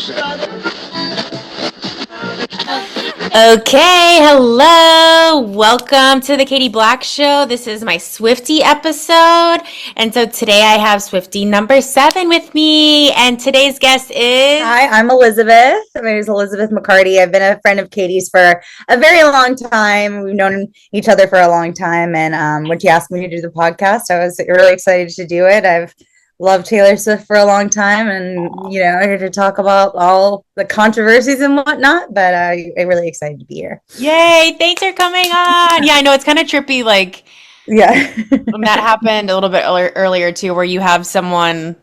Okay, hello. Welcome to the Katie Black Show. This is my Swiftie episode. And so today I have Swiftie number 7 with me. And today's guest is... Hi, I'm Elizabeth. My name is Elizabeth McCarty. I've been a friend of Katie's for a very long time. We've known each other for a long time. And when she asked me to do the podcast, I was really excited to do it. I've loved Taylor Swift for a long time, and here to talk about all the controversies and whatnot. But I'm really excited to be here. Yay! Thanks for coming on. Yeah, I know it's kind of trippy. Yeah, when that happened a little bit earlier too, where you have someone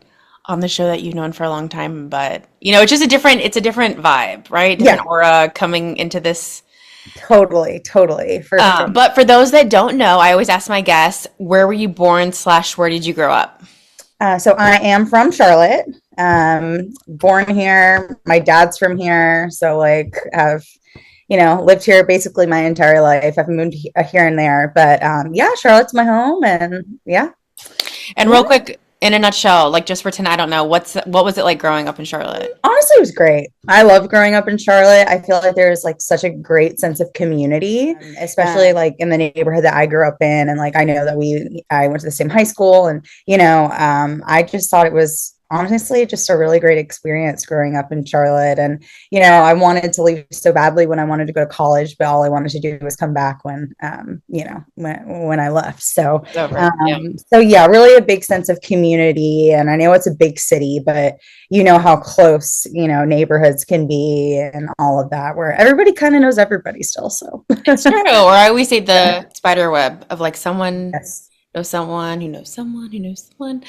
on the show that you've known for a long time, but it's just a different vibe, right? Different aura coming into this. Totally, for sure. But for those that don't know, I always ask my guests, where were you born / where did you grow up? So I am from Charlotte, born here. My dad's from here. So I've, lived here basically my entire life. I've moved here and there, but Charlotte's my home, and yeah. And real quick, in a nutshell, just for tonight, I don't know, what was it like growing up in Charlotte? Honestly, it was great. I loved growing up in Charlotte. I feel like there's such a great sense of community, especially in the neighborhood that I grew up in. And I know that I went to the same high school, and I just thought it was honestly just a really great experience growing up in Charlotte. And I wanted to leave so badly when I wanted to go to college, but all I wanted to do was come back when I left. So really a big sense of community. And I know it's a big city, but how close neighborhoods can be and all of that, where everybody kind of knows everybody still. So it's true. Or I always say the spider web of someone knows someone who knows someone who knows someone.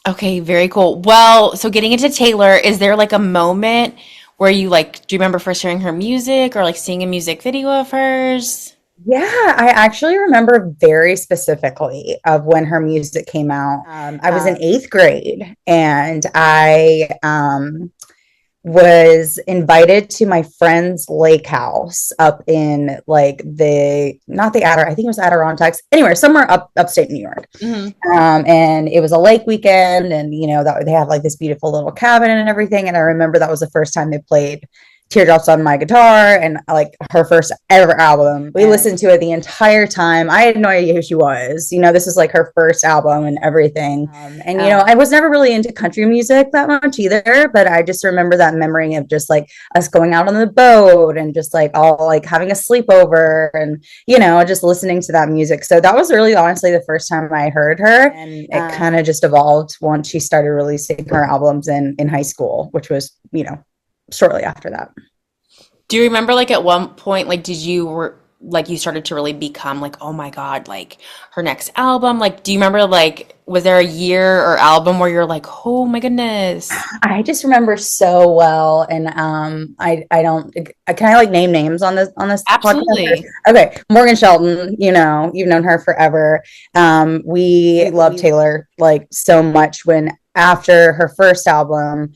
Okay, very cool. Well, so getting into Taylor, is there a moment where you do you remember first hearing her music or seeing a music video of hers? Yeah, I actually remember very specifically of when her music came out. I was in 8th grade, and I was invited to my friend's lake house up in not the I think it was Adirondacks, anywhere somewhere upstate New York. Mm-hmm. And it was a lake weekend, and that they have this beautiful little cabin and everything. And I remember that was the first time they played Teardrops on My Guitar, and her first ever album. We listened to it the entire time. I had no idea who she was. This is her first album and everything. I was never really into country music that much either, but I just remember that memory of just us going out on the boat and just all having a sleepover and just listening to that music. So that was really honestly the first time I heard her, and it kind of just evolved once she started releasing her albums in high school, which was shortly after that. Do you remember at one point did you you started to really become oh my god, her next album, do you remember was there a year or album where you're oh my goodness? I just remember so well, and I don't, can I name names on this Absolutely podcast? Okay, Morgan Shelton, you've known her forever. We love Taylor so much when after her first album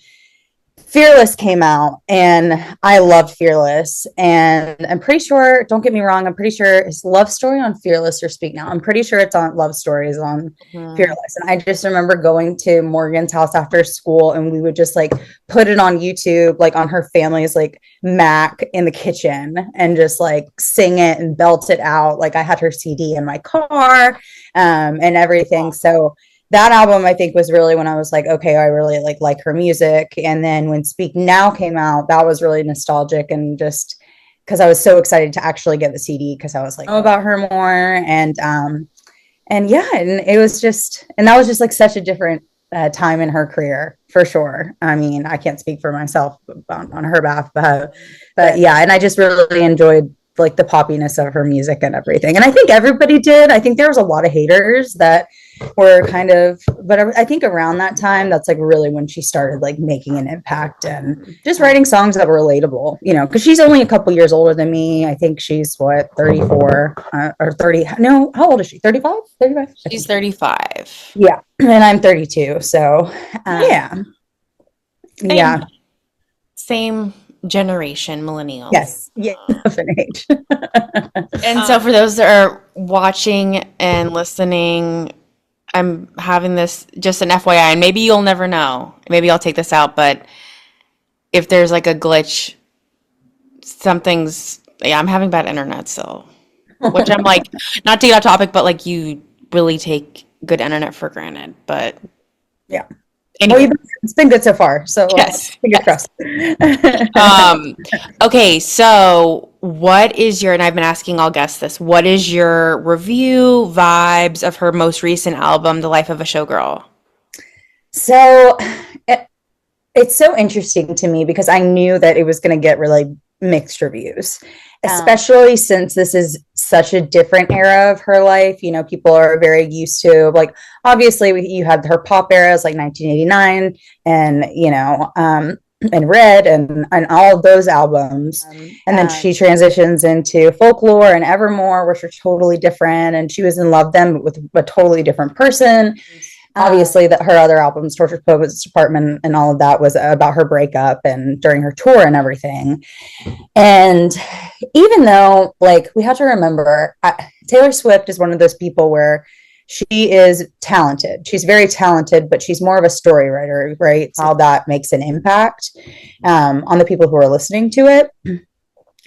Fearless came out, and I loved Fearless, and I'm pretty sure, don't get me wrong, I'm pretty sure it's Love Story on Fearless or Speak Now. I'm pretty sure it's on Love Stories on Fearless. And I just remember going to Morgan's house after school, and we would just put it on YouTube, on her family's Mac in the kitchen, and just sing it and belt it out. I had her CD in my car, and everything. So that album, I think, was really when I was okay, I really like her music. And then when Speak Now came out, that was really nostalgic, and just because I was so excited to actually get the CD, because I was know about her more. And yeah, and it was just, and that was just such a different time in her career, for sure. I mean, I can't speak for myself on her behalf, but yeah, and I just really enjoyed the poppiness of her music and everything. And I think everybody did. I think there was a lot of haters that were kind of, but I think around that time, that's really when she started making an impact and just writing songs that were relatable, because she's only a couple years older than me. I think she's 34 or 30. No, how old is she? 35? She's 35. Yeah. And I'm 32. So yeah. Same generation, millennials. Yes. Yeah. Of an age. And so for those that are watching and listening, I'm having this just an FYI, and maybe you'll never know. Maybe I'll take this out, but if there's like a glitch, something's, yeah, I'm having bad internet still, which I'm like, not to get off topic, but like you really take good internet for granted. But Yeah. anyway, Well, it's been good so far. So yes, fingers yes. crossed. Okay, so what is your, and I've been asking all guests this, what is your review vibes of her most recent album, The Life of a Showgirl? So it, it's so interesting to me because I knew that it was going to get really mixed reviews, especially since this is such a different era of her life. You know, people are very used to, like, obviously you had her pop eras like 1989 and, and Red and all of those albums. And then she transitions into Folklore and Evermore, which are totally different. And she was in Love Them, but with a totally different person. Obviously, that her other albums, Tortured Poets Department, and all of that was about her breakup and during her tour and everything. And even though, like, we have to remember, Taylor Swift is one of those people where she is talented. She's very talented, but she's more of a story writer, right? How that makes an impact on the people who are listening to it.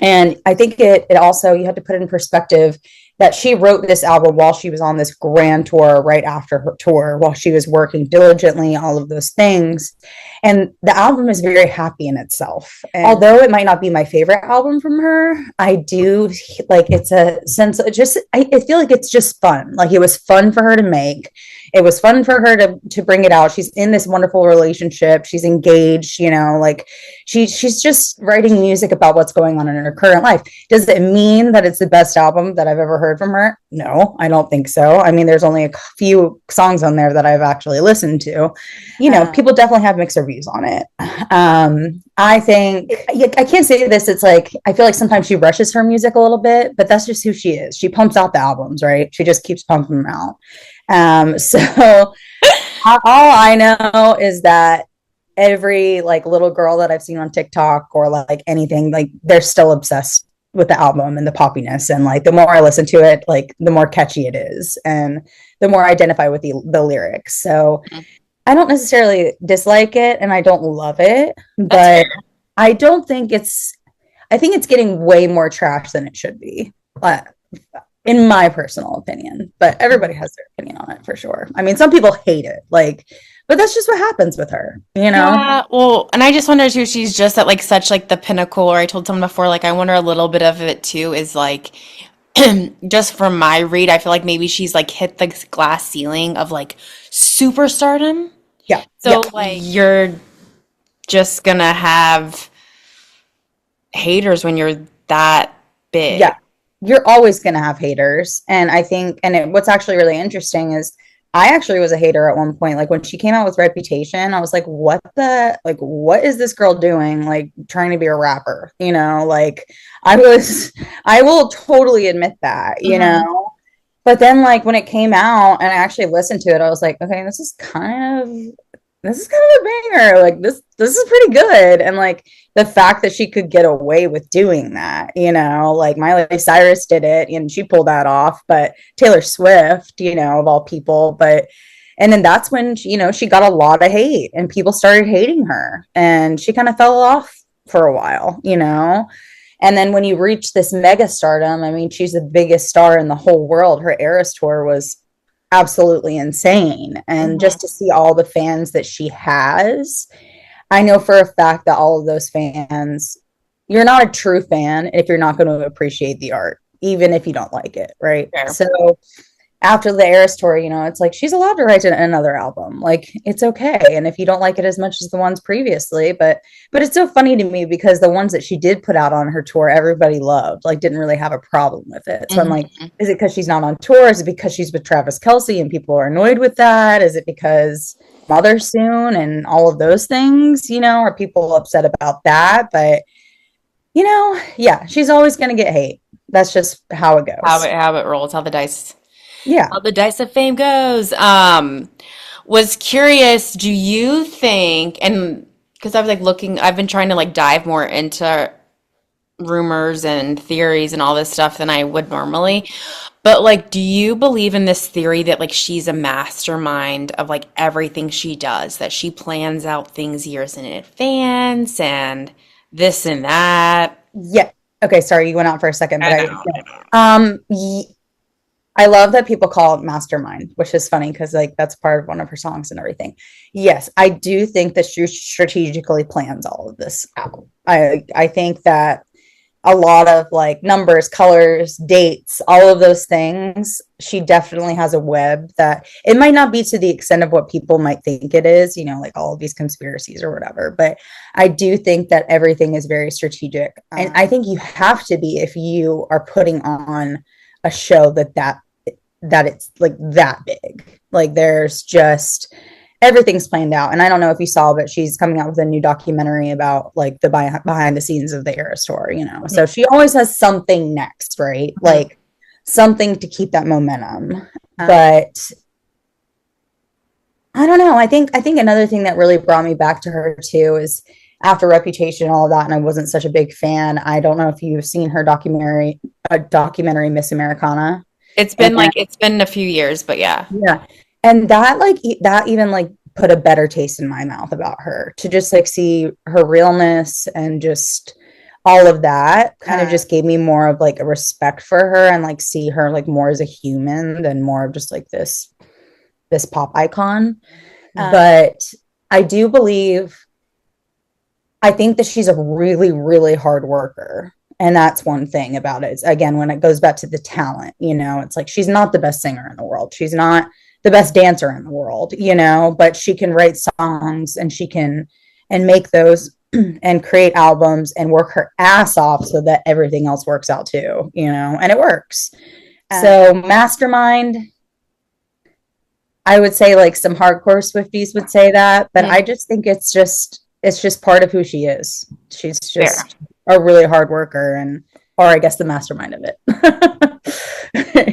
And I think it also, you have to put it in perspective that she wrote this album while she was on this grand tour, right after her tour, while she was working diligently, all of those things. And the album is very happy in itself. And although it might not be my favorite album from her, I do like, it's a sense of just, I feel like it's just fun. Like, it was fun for her to make. It was fun for her to bring it out. She's in this wonderful relationship. She's engaged, like she's just writing music about what's going on in her current life. Does it mean that it's the best album that I've ever heard from her? No, I don't think so. I mean, there's only a few songs on there that I've actually listened to. People definitely have mixed reviews on it. I think, I can't say this. It's like, I feel like sometimes she rushes her music a little bit, but that's just who she is. She pumps out the albums, right? She just keeps pumping them out. So all I know is that every like little girl that I've seen on TikTok or like anything, like they're still obsessed with the album and the poppiness. And like, the more I listen to it, like the more catchy it is and the more I identify with the lyrics. So I don't necessarily dislike it and I don't love it, but I don't think I think it's getting way more trash than it should be. In my personal opinion, but everybody has their opinion on it for sure. I mean, some people hate it, like, but that's just what happens with her, Yeah, well, and I just wonder too, she's just at like such like the pinnacle, or I told someone before, like I wonder a little bit of it too is like just from my read, I feel like maybe she's like hit the glass ceiling of like superstardom. Yeah. So like you're just gonna have haters when you're that big. Yeah. You're always going to have haters. And I think, what's actually really interesting is I actually was a hater at one point. Like, when she came out with Reputation, I was like, what is this girl doing? Like, trying to be a rapper, like I will totally admit that, but then like when it came out and I actually listened to it, I was like, okay, this is kind of a banger. Like, this is pretty good. And like the fact that she could get away with doing that, like Miley Cyrus did it and she pulled that off, but Taylor Swift, of all people, and then that's when she got a lot of hate and people started hating her and she kind of fell off for a while, and then when you reach this mega stardom, I mean, she's the biggest star in the whole world. Her Eras tour was absolutely insane. And just to see all the fans that she has, I know for a fact that all of those fans, you're not a true fan if you're not going to appreciate the art, even if you don't like it, right? Fair. So after the Eras tour, it's like she's allowed to write another album. Like, it's okay. And if you don't like it as much as the ones previously, but it's so funny to me because the ones that she did put out on her tour, everybody loved, like didn't really have a problem with it. So I'm like, is it because she's not on tour? Is it because she's with Travis Kelce and people are annoyed with that? Is it because Mother soon and all of those things, are people upset about that? But, yeah, she's always going to get hate. That's just how it goes. How it rolls, how the dice. Yeah. How the dice of fame goes. Was curious, do you think, and because I was like looking, I've been trying to like dive more into rumors and theories and all this stuff than I would normally. But like, do you believe in this theory that like she's a mastermind of like everything she does, that she plans out things years in advance and this and that? Yeah. Okay, sorry, you went out for a second, but I know. I love that people call it mastermind, which is funny because like that's part of one of her songs and everything. Yes, I do think that she strategically plans all of this out. I think that a lot of like numbers, colors, dates, all of those things, she definitely has a web that it might not be to the extent of what people might think it is, you know, like all of these conspiracies or whatever. But I do think that everything is very strategic. And I think you have to be if you are putting on a show that it's like that big. Like there's just everything's planned out. And I don't know if you saw, but she's coming out with a new documentary about like the behind the scenes of the Eras tour, you know. So she always has something next, right? Like something to keep that momentum. But I don't know. I think another thing that really brought me back to her too is after Reputation and all of that, and I wasn't such a big fan. I don't know if you've seen her documentary Miss Americana. It's been a few years, but yeah. Yeah. And that even like put a better taste in my mouth about her, to just like see her realness and just all of that kind of just gave me more of like a respect for her and like see her like more as a human than more of just like this pop icon. But I do believe, I think that she's a really, really hard worker. And that's one thing about it. Is, again, when it goes back to the talent, you know, it's like she's not the best singer in the world. She's not the best dancer in the world, you know, but she can write songs and she can and make those and create albums and work her ass off so that everything else works out too, you know, and it works. So mastermind, I would say like some hardcore Swifties would say that, but I just think it's just part of who she is. She's just a really hard worker or I guess the mastermind of it.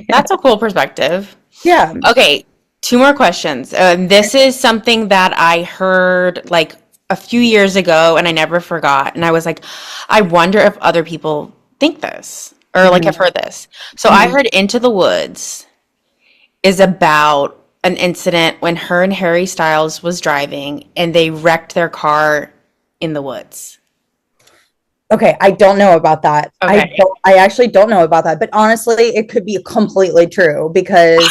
That's a cool perspective. Yeah. Okay, two more questions. This is something that I heard like a few years ago and I never forgot. And I was like, I wonder if other people think this or like have heard this. So I heard Into the Woods is about an incident when her and Harry Styles was driving and they wrecked their car in the woods. Okay, I don't know about that. Okay. I actually don't know about that, but honestly, it could be completely true because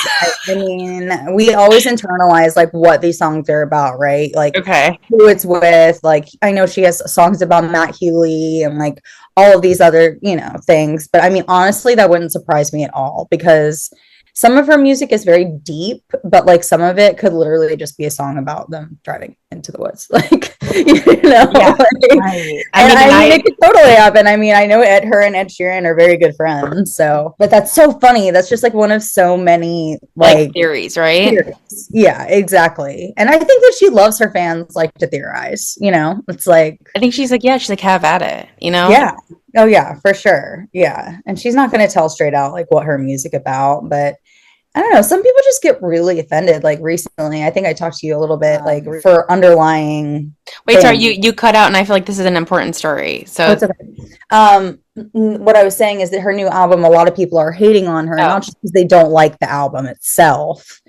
I mean, we always internalize like what these songs are about, right? Like who it's with. Like I know she has songs about Matt Healy and like all of these other, you know, things. But I mean, honestly, that wouldn't surprise me at all because some of her music is very deep, but like some of it could literally just be a song about them driving into the woods. Like, you know, right. I mean, it could totally happen. I mean, I know her and Ed Sheeran are very good friends. So, but that's so funny. That's just like one of so many like theories, right? Theories. Yeah, exactly. And I think that she loves her fans like to theorize, you know, it's like, I think she's like, have at it, you know? Yeah. Oh yeah, for sure. Yeah. And she's not going to tell straight out like what her music about, but I don't know. Some people just get really offended. Like recently, I think I talked to you a little bit, like for underlying. Wait, sorry, you cut out, and I feel like this is an important story. So, what I was saying is that her new album, a lot of people are hating on her, not just because they don't like the album itself,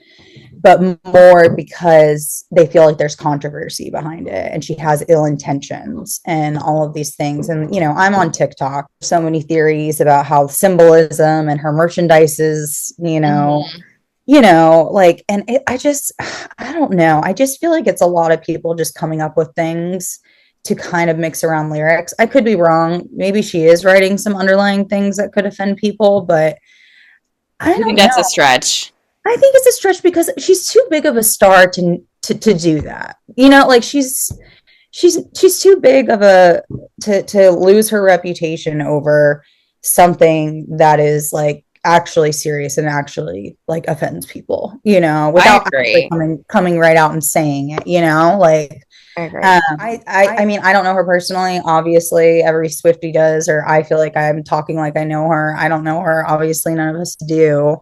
but more because they feel like there's controversy behind it and she has ill intentions and all of these things. And, you know, I'm on TikTok, so many theories about how symbolism and her merchandise is, you know, like, and I don't know. I just feel like it's a lot of people just coming up with things to kind of mix around lyrics. I could be wrong. Maybe she is writing some underlying things that could offend people, but I think that's a stretch. I think it's a stretch because she's too big of a star to do that. You know, like she's too big of a to lose her reputation over something that is like actually serious and actually like offends people, you know, without actually coming right out and saying it, you know, like I agree. I mean, I don't know her personally. Obviously, every Swiftie does, or I feel like I'm talking like I know her. I don't know her. Obviously, none of us do.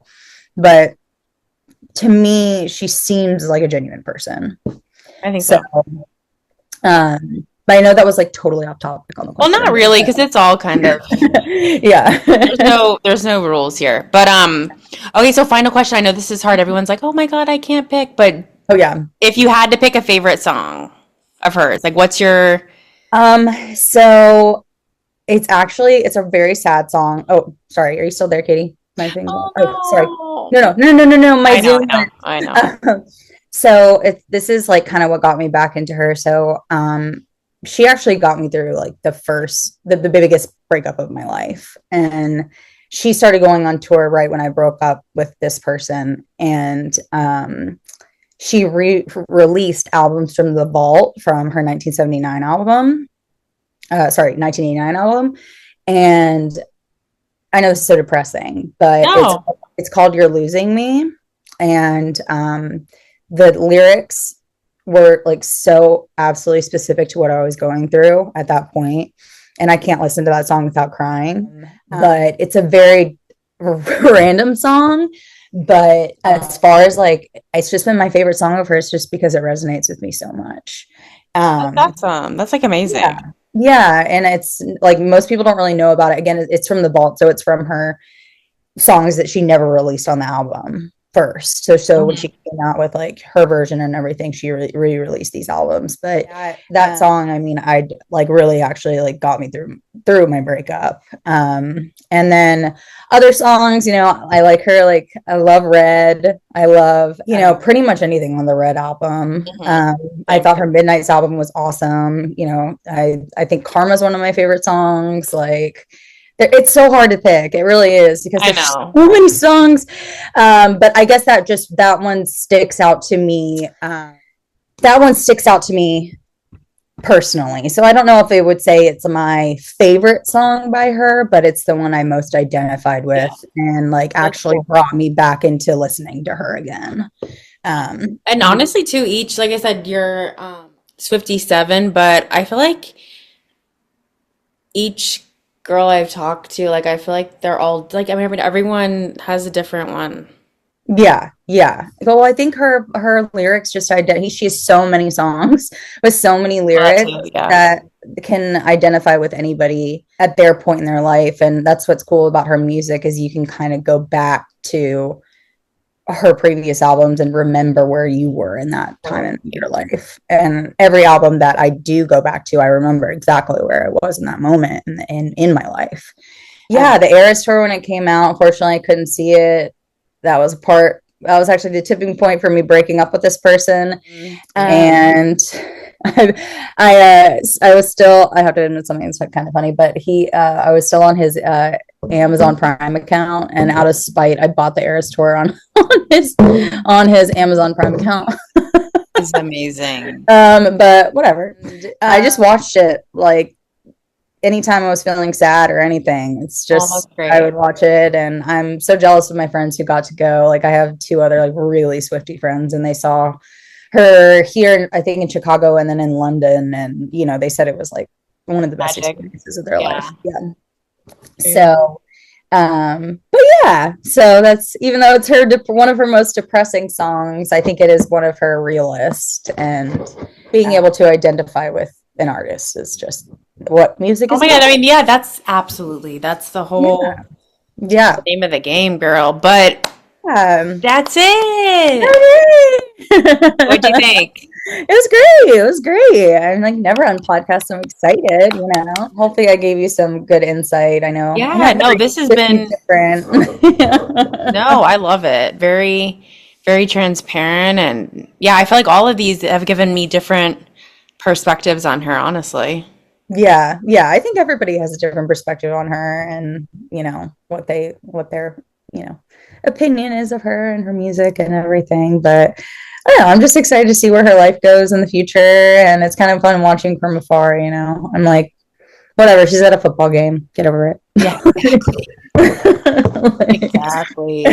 But to me, she seems like a genuine person. I think so. But I know that was like totally off topic on the Well, question. not really, because it's all kind of yeah. there's no rules here. But okay, so final question. I know this is hard. Everyone's like, "Oh my God, I can't pick." But Oh yeah. if you had to pick a favorite song of hers, like what's your So it's a very sad song. Oh, sorry. Are you still there, Katie? My thing. Oh, sorry. Oh No. My no. Zoom. I know. So this is like kind of what got me back into her. So she actually got me through like the biggest breakup of my life. And she started going on tour right when I broke up with this person. And she released albums from the vault from her 1979 album. 1989 album. And I know this is so depressing, but it's called You're Losing Me. And the lyrics were like so absolutely specific to what I was going through at that point. And I can't listen to that song without crying. But it's a very random song. But as far as like, it's just been my favorite song of hers just because it resonates with me so much. That's awesome. That's like amazing. Yeah. And it's like most people don't really know about it. Again, it's from the vault. So it's from her songs that she never released on the album first. So when she came out with like her version and everything, she re-released these albums. But that song, I mean, I like really actually like got me through my breakup. And then other songs, I like her, like I love Red. I love, pretty much anything on the Red album. I thought her Midnight's album was awesome. I think Karma's one of my favorite songs. Like, it's so hard to pick. It really is because there's so many songs. But I guess that one sticks out to me. That one sticks out to me personally. So I don't know if I would say it's my favorite song by her, but it's the one I most identified with and like actually brought me back into listening to her again. And honestly, too, each, like I said, you're Swiftie 7, but I feel like each girl I've talked to, like I feel like they're all like, I mean, everyone has a different one. Yeah. Well, I think her lyrics just she has so many songs with so many lyrics that can identify with anybody at their point in their life. And that's what's cool about her music is you can kind of go back to her previous albums and remember where you were in that time in your life. And every album that I do go back to, I remember exactly where I was in that moment in my life. Yeah, the Eras tour when it came out, unfortunately I couldn't see it. That was actually the tipping point for me breaking up with this person. And I was still, I have to admit something that's kind of funny, but I was still on his Amazon Prime account, and out of spite, I bought the Eras tour on his Amazon Prime account. It's amazing. But whatever. I just watched it like anytime I was feeling sad or anything. It's just I would watch it, and I'm so jealous of my friends who got to go. Like I have 2 other like really Swiftie friends, and they saw her here, I think in Chicago and then in London, and they said it was like one of the best experiences of their life. Yeah. So but yeah, so that's, even though it's one of her most depressing songs, I think it is one of her realest, and being able to identify with an artist is just what music is. Oh my God, I mean, yeah, that's the whole the name of the game, girl. But that's it. What'd you think? It was great. I'm like never on podcasts. I'm excited, Hopefully I gave you some good insight. I know. Yeah, no, this has been different. No, I love it. Very, very transparent. And yeah, I feel like all of these have given me different perspectives on her, honestly. Yeah. I think everybody has a different perspective on her, and what their opinion is of her and her music and everything. But I don't know, I'm just excited to see where her life goes in the future, and it's kind of fun watching from afar. I'm like, whatever, she's at a football game, get over it. Yeah, exactly.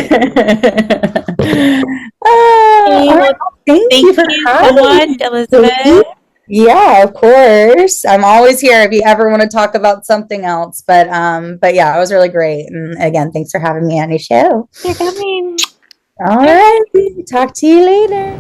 Thank you for so much, Elizabeth. Yeah, of course. I'm always here if you ever want to talk about something else. But yeah, it was really great. And again, thanks for having me on your show. You're coming. All right. Talk to you later.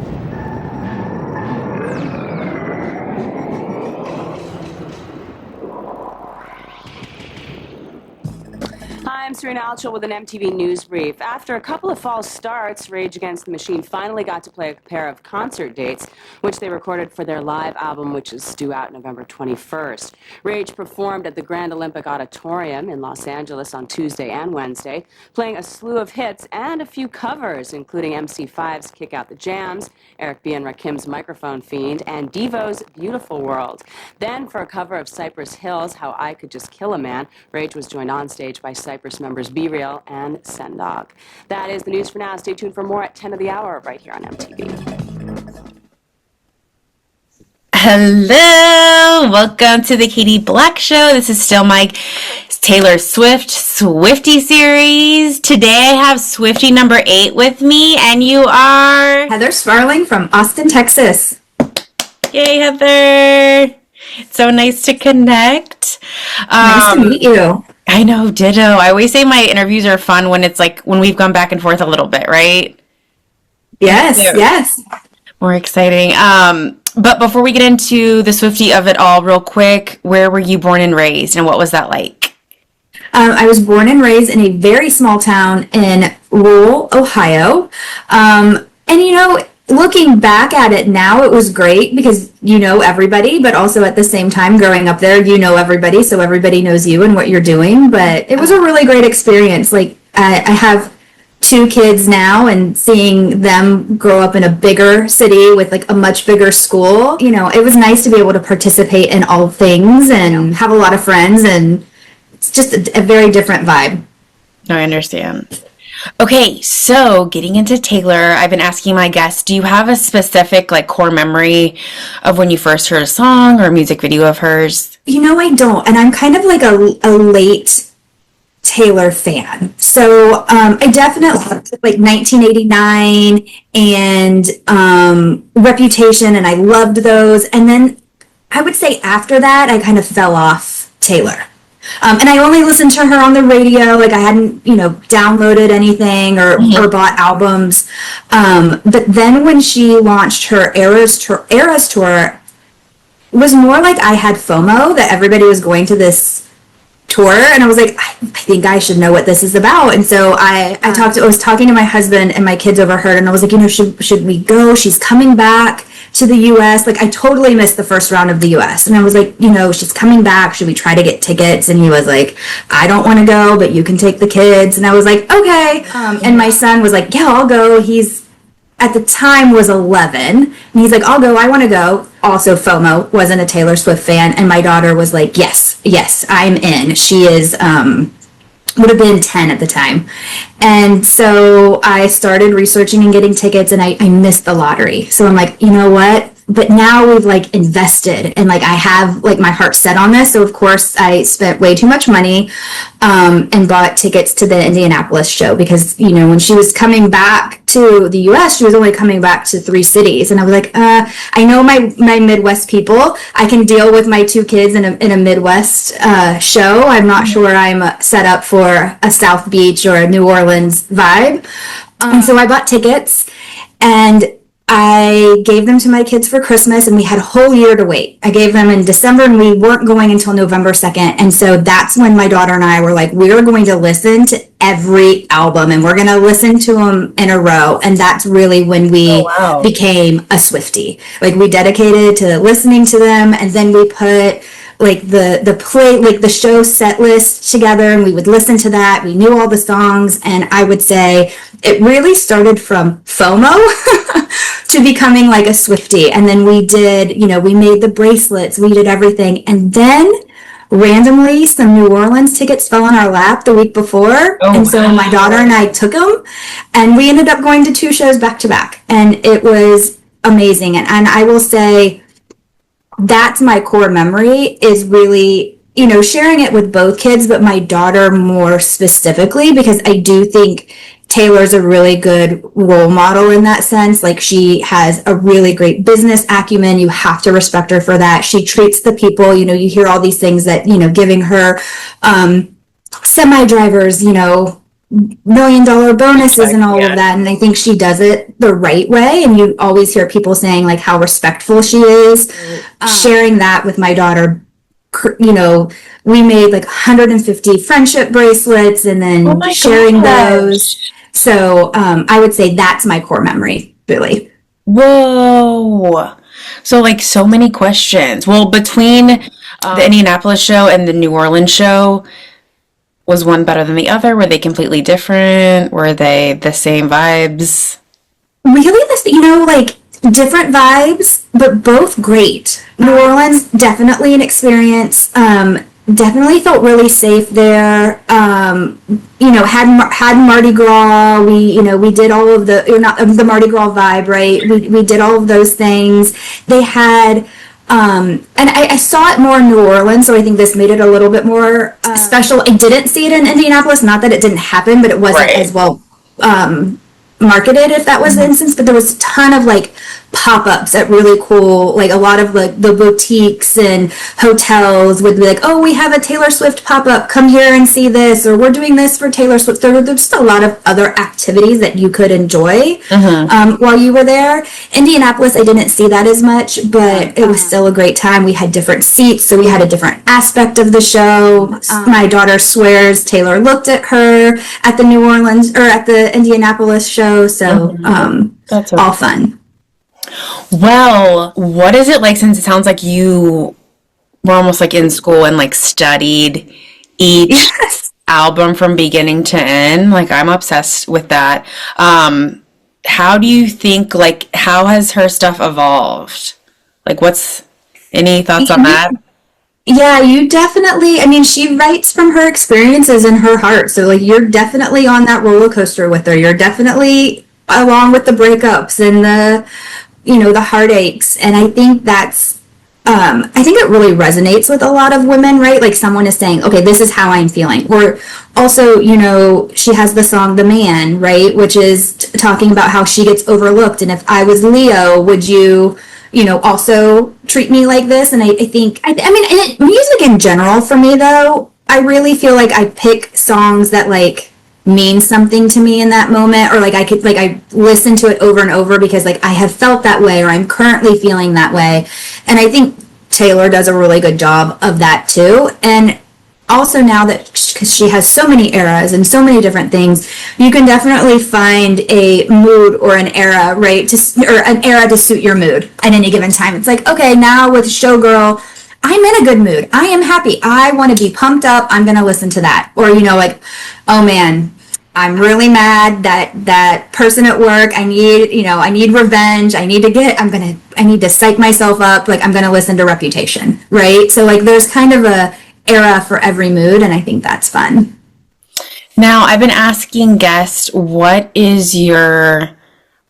I'm Serena Altschul with an MTV News Brief. After a couple of false starts, Rage Against the Machine finally got to play a pair of concert dates, which they recorded for their live album, which is due out November 21st. Rage performed at the Grand Olympic Auditorium in Los Angeles on Tuesday and Wednesday, playing a slew of hits and a few covers, including MC5's Kick Out the Jams, Eric B. and Rakim's Microphone Fiend, and Devo's Beautiful World. Then, for a cover of Cypress Hill's How I Could Just Kill a Man, Rage was joined on stage by Cypress members Be Real and Sendog. That is the news for now. Stay tuned for more at 10 of the hour right here on MTV. Hello, welcome to the Katie Black Show. This is still my Taylor Swift Swiftie series. Today I have Swiftie number 8 with me, and you are Heather Sparling from Austin, Texas. Yay, Heather! It's so nice to connect. Nice to meet you. I know, ditto. I always say my interviews are fun when it's like when we've gone back and forth a little bit, right? Yes. More exciting. But before we get into the Swiftie of it all, real quick, where were you born and raised, and what was that like? I was born and raised in a very small town in rural Ohio. And looking back at it now, it was great because you know everybody, but also at the same time, growing up there, you know everybody, so everybody knows you and what you're doing. But it was a really great experience. Like, I have 2 kids now, and seeing them grow up in a bigger city with like a much bigger school, it was nice to be able to participate in all things and have a lot of friends, and it's just a very different vibe. I understand. Okay, so getting into Taylor, I've been asking my guests, do you have a specific core memory of when you first heard a song or a music video of hers? I don't, and I'm kind of like a late Taylor fan. So I definitely like 1989 and Reputation, and I loved those. And then I would say after that, I kind of fell off Taylor. And I only listened to her on the radio. Like, I hadn't, downloaded anything or bought albums. But then when she launched her Eras tour, it was more like I had FOMO that everybody was going to this tour, and I was like, I think I should know what this is about. And so I was talking to my husband, and my kids overheard, and I was like, should we go? She's coming back to the US. Like, I totally missed the first round of the US, and I was like, she's coming back, should we try to get tickets? And he was like, I don't want to go, but you can take the kids. And I was like, okay. And my son was like, yeah, I'll go. He's at the time was 11, and he's like, I'll go, I want to go. Also, FOMO, wasn't a Taylor Swift fan, and my daughter was like, yes, I'm in. She is would have been 10 at the time. And so I started researching and getting tickets, and I missed the lottery. So I'm like, you know what? But now we've invested, and I have my heart set on this. So of course I spent way too much money and bought tickets to the Indianapolis show, because when she was coming back to the US, she was only coming back to 3 cities, and I was like, I know my Midwest people, I can deal with my 2 kids in a Midwest show. I'm not sure I'm set up for a South Beach or a New Orleans vibe. And so I bought tickets, and I gave them to my kids for Christmas, and we had a whole year to wait. I gave them in December, and we weren't going until November 2nd. And so that's when my daughter and I were like, we're going to listen to every album, and we're going to listen to them in a row. And that's really when we became a Swiftie. We dedicated to listening to them, and then we put the show set list together, and we would listen to that. We knew all the songs, and I would say it really started from FOMO to becoming a Swiftie. And then we did, we made the bracelets, we did everything. And then randomly some New Orleans tickets fell on our lap the week before. So my daughter and I took them, and we ended up going to 2 shows back to back. And it was amazing. And I will say, that's my core memory, is really, sharing it with both kids, but my daughter more specifically, because I do think Taylor's a really good role model in that sense. She has a really great business acumen. You have to respect her for that. She treats the people, you hear all these things that, giving her semi-drivers, $1 million bonuses and all of that. And I think she does it the right way. And you always hear people saying how respectful she is. Sharing that with my daughter you know, we made like 150 friendship bracelets and then sharing those. So I would say that's my core memory, really. Whoa. So like so many questions. Well, between the Indianapolis show and the New Orleans show, was one better than the other? Were they completely different? Were they the same vibes? Really, like different vibes, but both great. New Orleans, definitely an experience. Definitely felt really safe there. Had Mardi Gras. We did all of the Mardi Gras vibe, right? We did all of those things. They had, and I saw it more in New Orleans, so I think this made it a little bit more special. I didn't see it in Indianapolis. Not that it didn't happen, but it wasn't as well marketed, if that was the instance. But there was a ton of like pop-ups at really cool, like a lot of like the boutiques and hotels would be like, oh, we have a Taylor Swift pop-up, come here and see this, or we're doing this for Taylor Swift. There's just a lot of other activities that you could enjoy while you were there. Indianapolis, I didn't see that as much, but it was still a great time. We had different seats, so we had a different aspect of the show. My daughter swears Taylor looked at her at the New Orleans or at the Indianapolis show, so that's all fun. Well, what is it like, since it sounds like you were almost like in school and like studied each album from beginning to end? Like, I'm obsessed with that. How do you think, like, how has her stuff evolved? Like, any thoughts on that? Yeah, you definitely, I mean, she writes from her experiences in her heart. So, like, you're definitely on that roller coaster with her. You're definitely along with the breakups and the heartaches. And I think I think it really resonates with a lot of women, right? Like, someone is saying, okay, this is how I'm feeling. Or also, she has the song The Man, right? Which is talking about how she gets overlooked. And if I was Leo, would you also treat me like this? And I think, music in general for me, though, I really feel like I pick songs that like mean something to me in that moment, or like I listen to it over and over because like I have felt that way, or I'm currently feeling that way. And I think Taylor does a really good job of that too. And also now that she has so many eras and so many different things, you can definitely find a mood or an era, right? Or an era to suit your mood at any given time. It's like, okay, now with Showgirl, I'm in a good mood. I am happy. I want to be pumped up. I'm going to listen to that. Or, like, oh man, I'm really mad that person at work. I need revenge. I need to psych myself up. Like, I'm going to listen to Reputation, right? So like, there's kind of a era for every mood, and I think that's fun. Now, I've been asking guests, what is your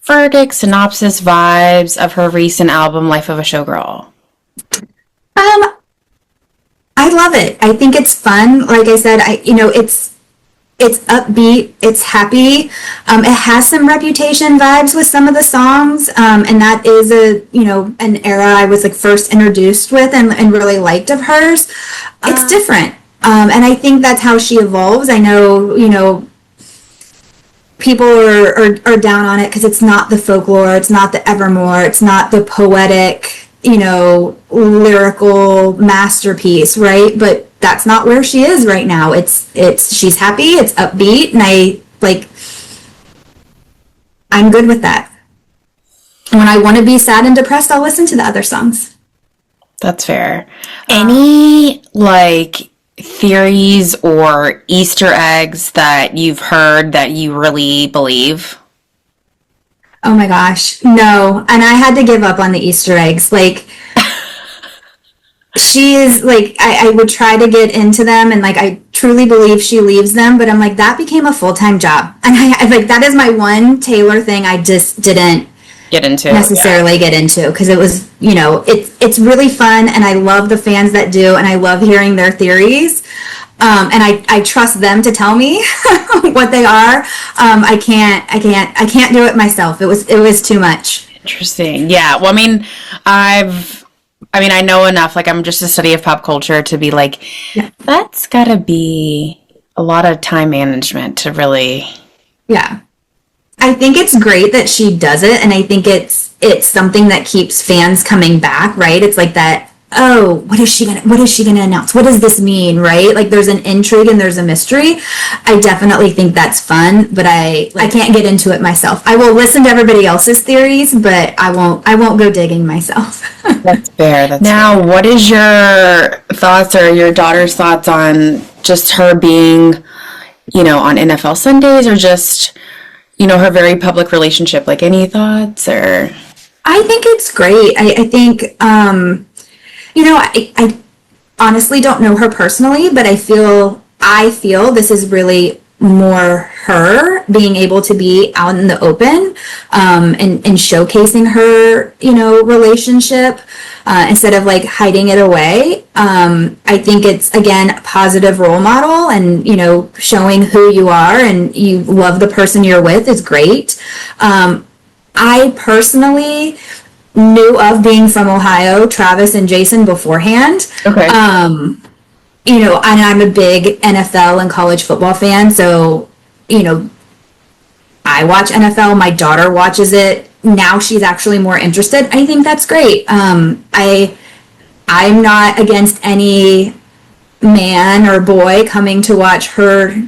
verdict, synopsis, vibes of her recent album, Life of a Showgirl? I love it. I think it's fun. Like I said, it's upbeat. It's happy. It has some Reputation vibes with some of the songs. And that is an era I was like first introduced with and really liked of hers. It's different. And I think that's how she evolves. I know, people are down on it because it's not the folklore. It's not the Evermore. It's not the poetic, lyrical masterpiece, right? But that's not where she is right now. She's happy, it's upbeat, and I'm good with that. When I want to be sad and depressed, I'll listen to the other songs. That's fair. Any theories or Easter eggs that you've heard that you really believe? Oh my gosh, no. And I had to give up on the Easter eggs. Like, she is like, I would try to get into them, and like, I truly believe she leaves them, but I'm like, that became a full-time job. And I like, that is my one Taylor thing I just didn't get into because it was, it's really fun, and I love the fans that do, and I love hearing their theories. And I trust them to tell me what they are. I can't do it myself. It was too much. Interesting. Yeah. Well, I know enough, like, I'm just a study of pop culture to be like, that's gotta be a lot of time management to really. Yeah. I think it's great that she does it, and I think it's something that keeps fans coming back, right? It's like that oh, what is she gonna announce? What does this mean, right? Like there's an intrigue and there's a mystery. I definitely think that's fun, but I can't get into it myself. I will listen to everybody else's theories, but I won't go digging myself. That's fair. Now, what is your thoughts or your daughter's thoughts on just her being, on NFL Sundays, or just, her very public relationship? Like, any thoughts? Or I think it's great. I think, I honestly don't know her personally, but I feel this is really more her being able to be out in the open, and showcasing her, relationship, instead of like hiding it away. I think it's, again, a positive role model, and, showing who you are and you love the person you're with is great. I personally knew of, being from Ohio, Travis and Jason beforehand. okay, And I'm a big NFL and college football fan, so, I watch NFL, my daughter watches it. Now she's actually more interested. I think that's great. I'm not against any man or boy coming to watch her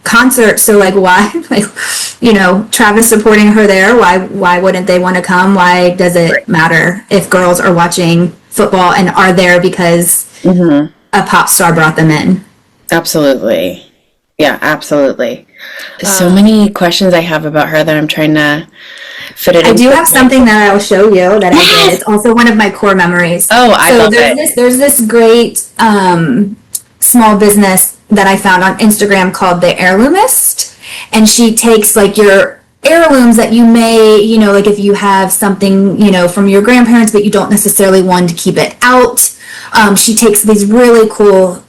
concert, so like why, like, Travis supporting her there, why wouldn't they want to come? Why does it matter if girls are watching football and are there because a pop star brought them in? absolutely. Yeah, absolutely. So many questions I have about her that I'm trying to fit it in. I do have something that I'll show you that I did. It's also one of my core memories. Oh, I love it. There's this great small business that I found on Instagram called The Heirloomist, and she takes like your heirlooms that you may, like if you have something, from your grandparents, but you don't necessarily want to keep it out. She takes these really cool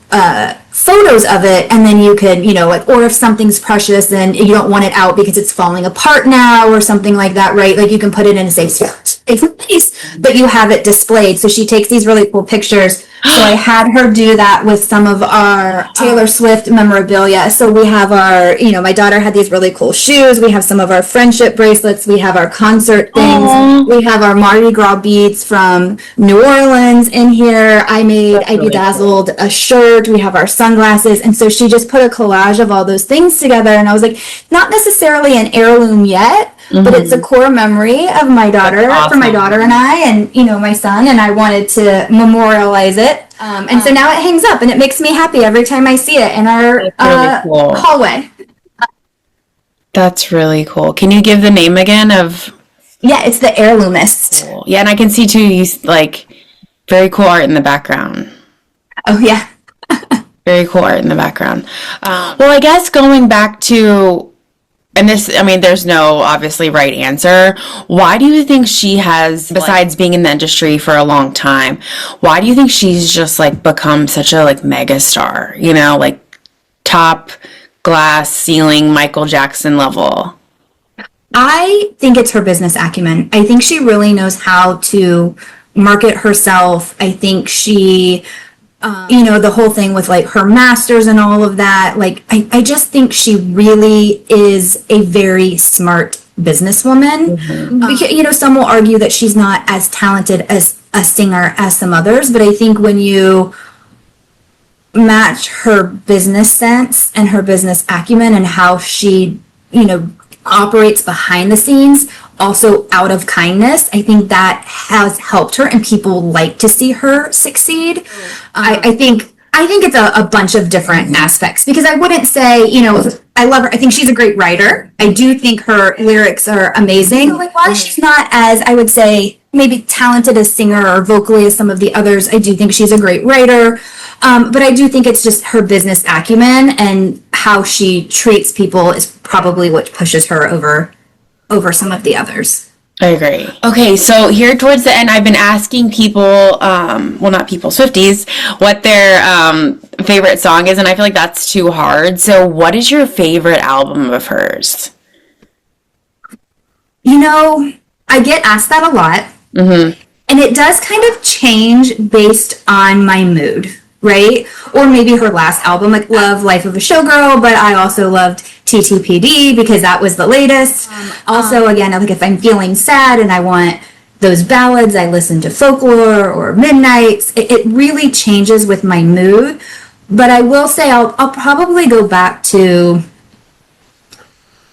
photos of it, and then you could, like, or if something's precious and you don't want it out because it's falling apart now or something like that, right? Like you can put it in a safe place, but you have it displayed. So she takes these really cool pictures. So I had her do that with some of our Taylor Swift memorabilia. So we have our, my daughter had these really cool shoes. We have some of our friendship bracelets. We have our concert things. Aww. We have our Mardi Gras beads from New Orleans in here. I bedazzled a shirt. We have our sunglasses. And so she just put a collage of all those things together. And I was like, not necessarily an heirloom yet, but it's a core memory of my daughter, for my daughter and I, and, my son, and I wanted to memorialize it. And so now it hangs up, and it makes me happy every time I see it in our really cool. hallway. That's really cool. Can you give the name again of? Yeah, it's The Heirloomist. Cool. Yeah, and I can see too, you like very cool art in the background. Oh, yeah. Very cool art in the background. Well, I guess going back to, and this, there's no obviously right answer. Why do you think she has, besides being in the industry for a long time, why do you think she's just like become such a like mega star? Like top glass ceiling Michael Jackson level? I think it's her business acumen. I think she really knows how to market herself. I think she, the whole thing with like her masters and all of that, like I just think she really is a very smart businesswoman. Because, some will argue that she's not as talented as a singer as some others, but I think when you match her business sense and her business acumen and how she, operates behind the scenes, also out of kindness, I think that has helped her, and people like to see her succeed. I think it's a bunch of different aspects, because I wouldn't say, I love her. I think she's a great writer. I do think her lyrics are amazing. Like, while she's not as, I would say, maybe talented as singer or vocally as some of the others, I do think she's a great writer. But I do think it's just her business acumen and how she treats people is probably what pushes her over some of the others. I agree. Okay, so here towards the end, I've been asking people, well, not people, Swifties, what their favorite song is, and I feel like that's too hard. So what is your favorite album of hers? I get asked that a lot. And it does kind of change based on my mood, right? Or maybe her last album, like Love, Life of a Showgirl, but I also loved TTPD because that was the latest. Also, again, like if I'm feeling sad and I want those ballads. I listen to folklore or midnights. It really changes with my mood. But I will say I'll probably go back to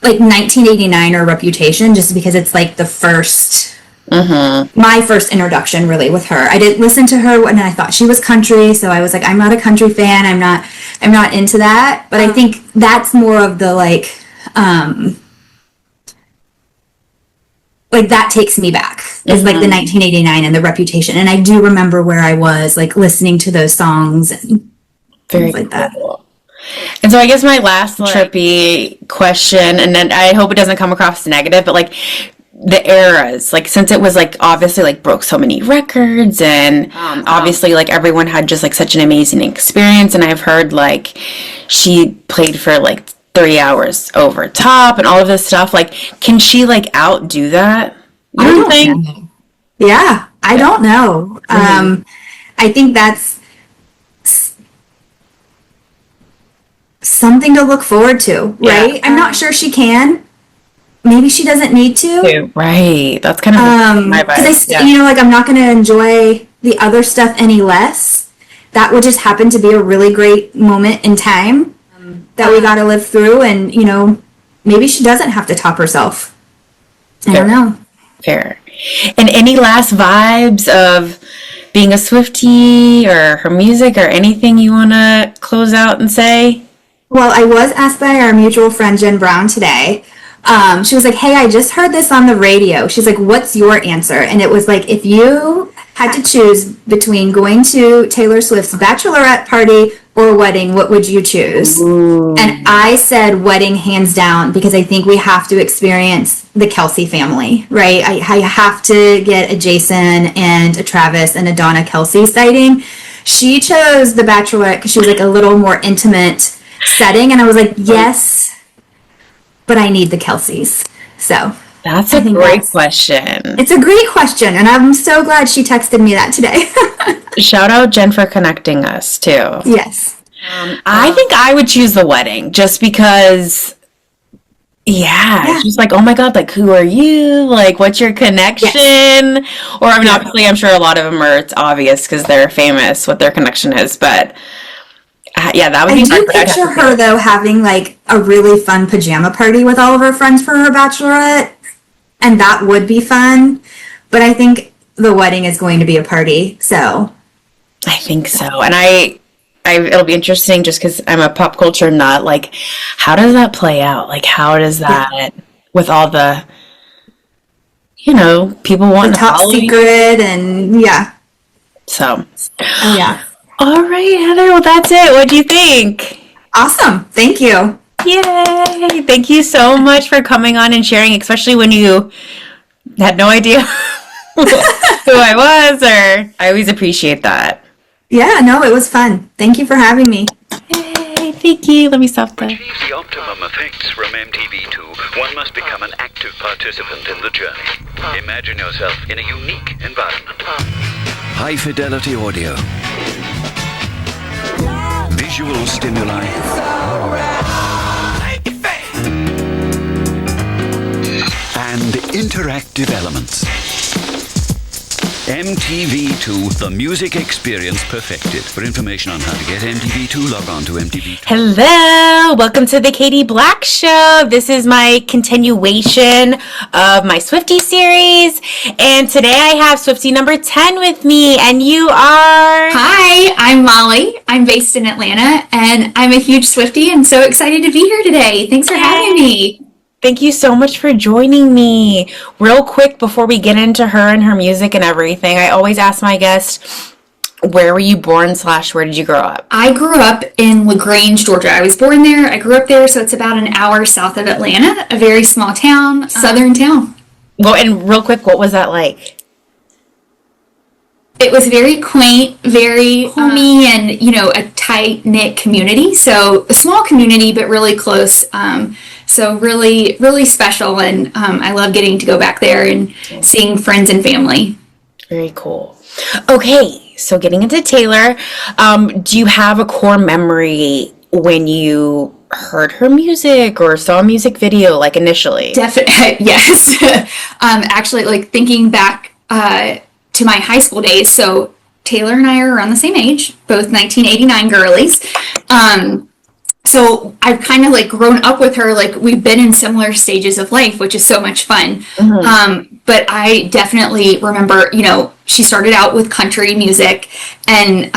like 1989 or Reputation, just because it's like the first, my first introduction really with her. I didn't listen to her when I thought she was country, so I was like, I'm not a country fan. I'm not into that. But I think that's more of the like that takes me back. It's like the 1989 and the Reputation, and I do remember where I was like listening to those songs and very things like cool. that. And so I guess my last trippy question, and then I hope it doesn't come across negative, but like the eras, like since it was like obviously like broke so many records, and obviously like everyone had just like such an amazing experience, and I've heard like she played for like 3 hours over top and all of this stuff. Like, can she like outdo that? You don't think? Know. Yeah, I don't know. I think that's something to look forward to, right? I'm not sure she can. Maybe she doesn't need to. Right. That's kind of my vibe. Because you know, like I'm not going to enjoy the other stuff any less. That would just happen to be a really great moment in time that we got to live through, and you know, maybe she doesn't have to top herself. I don't know. Fair. And any last vibes of being a Swiftie or her music or anything you want to close out and say? Well, I was asked by our mutual friend Jen Brown today. She was like, hey, I just heard this on the radio. She's like, what's your answer? And it was like, if you had to choose between going to Taylor Swift's bachelorette party or wedding, what would you choose? Ooh. And I said wedding, hands down, because I think we have to experience the Kelce family, right? I have to get a Jason and a Travis and a Donna Kelce sighting. She chose the bachelorette because she was like a little more intimate setting, and I was like, yes, but I need the Kelces. So that's a great question. It's a great question, and I'm so glad she texted me that today. Shout out Jen for connecting us too. Yes. I think I would choose the wedding just because she's like, oh my god, like who are you, like what's your connection? Or I mean obviously I'm sure a lot of them are, it's obvious because they're famous what their connection is, but that would be. I do picture her though having like a really fun pajama party with all of her friends for her bachelorette, and that would be fun. But I think the wedding is going to be a party, so I think so. And I it'll be interesting just because I'm a pop culture nut. Like, how does that play out? Like, how does that with all the people want the top secret and So, All right, Heather. Well, that's it. What do you think? Awesome. Thank you. Yay. Thank you so much for coming on and sharing, especially when you had no idea who I was, or I always appreciate that. Yeah, no, it was fun. Thank you for having me. Yay, thank you. Let me stop there. To achieve the optimum effects from MTV2, one must become an active participant in the journey. Imagine yourself in a unique environment. High fidelity audio. Visual stimuli. And interactive elements. MTV2, the music experience perfected. For information on how to get MTV2, log on to MTV2. Hello, welcome to the Katie Black Show. This is my continuation of my Swiftie series, and today I have Swiftie number 10 with me, and you are... Hi, I'm Molly. I'm based in Atlanta, and I'm a huge Swiftie and so excited to be here today. Thanks for having me. Thank you so much for joining me. Real quick, before we get into her and her music and everything, I always ask my guests, where were you born / where did you grow up? I grew up in LaGrange, Georgia. I was born there. I grew up there, so it's about an hour south of Atlanta, a very small town, southern town. Well, and real quick, what was that like? It was very quaint, very homey, and, a tight-knit community. So a small community, but really close. So really, really special, and I love getting to go back there and seeing friends and family. Very cool. Okay, so getting into Taylor, do you have a core memory when you heard her music or saw a music video, like initially? Definitely, yes. Actually, like thinking back to my high school days. So Taylor and I are around the same age, both 1989 girlies. So I've kind of like grown up with her. Like we've been in similar stages of life, which is so much fun. But I definitely remember, you know, she started out with country music and